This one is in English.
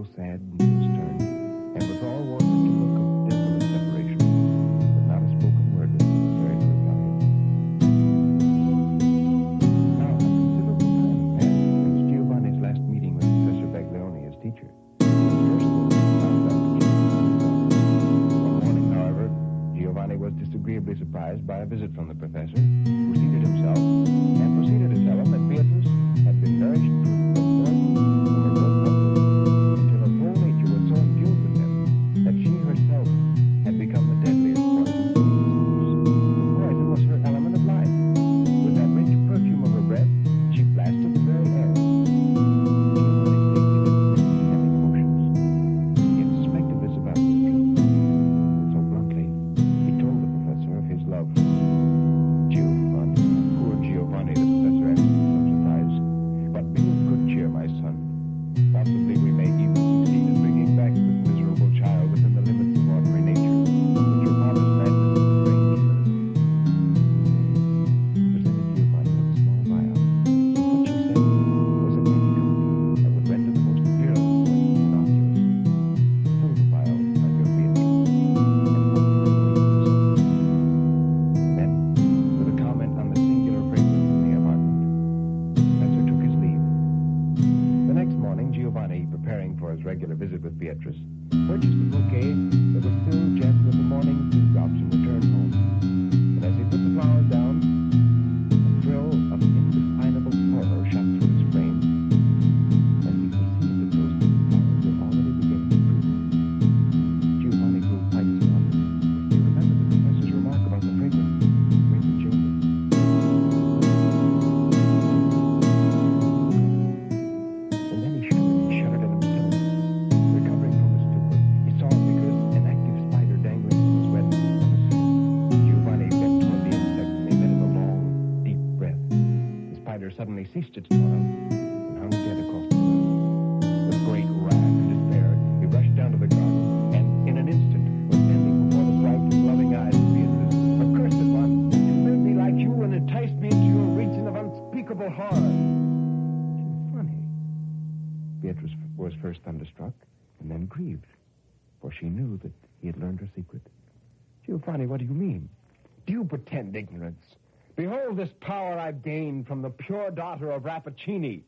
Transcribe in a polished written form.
so sad and so stern, and withal wore such a look of desolate separation that not a spoken word was necessary to reply him. Now, a considerable time had passed since Giovanni's last meeting with Professor Baglioni, his teacher. One morning, however, Giovanni was disagreeably surprised by a visit from the professor, who seated himself and proceeded to tell him that Beatrice had been nourished with the poison from her good uncle until her whole nature was so imbued with him that she herself had become the deadliest poison. The poison was her element of life. With that rich perfume of her breath, she blasted the very air. Giovanni stated that he had emotions. He had suspected this about his pupil. So bluntly, he told the professor of his love. Giovanni, poor Giovanni, the professor answered with some surprise. But be of good cheer, my son. Possibly we may even succeed in bringing back this miserable child within the limits of ordinary nature, from which your father's madness has estranged her. Presented Giovanni with a small vial. What she said was an antidote that would render the most virulent poison innocuous. Fill the vial by your Beatrice, and hope for your yourself. Then, with a comment on the singular fragrance in the apartment, the professor took his leave. The next morning, Giovanni, preparing for his regular visit with Beatrice, purchased a bouquet that was still jet with the morning dewdrops and returned home. But as he put the flowers down, a thrill of indefinable horror shot through his frame as he perceived that those little flowers were already beginning to droop. Giovanni grew quite astounded. He remembered the professor's remark about the fragrance in the chamber. And then he shuddered at himself. Recovering from his stupor, he saw a vigorous and active spider dangling from his web on the ceiling. Giovanni bent toward the insect and emitted a long, deep breath. The spider suddenly ceased its toil and hung dead across the room. With great wrath and despair, he rushed down to the garden and, in an instant, was standing before the bright and loving eyes of Beatrice. "Accursed one, you made me like you and enticed me into your region of unspeakable horror." Giovanni. Beatrice was first thunderstruck and then grieved, for she knew that he had learned her secret. "Giovanni, what do you mean? Do you pretend ignorance? Behold this power I've gained from the pure daughter of Rappaccini."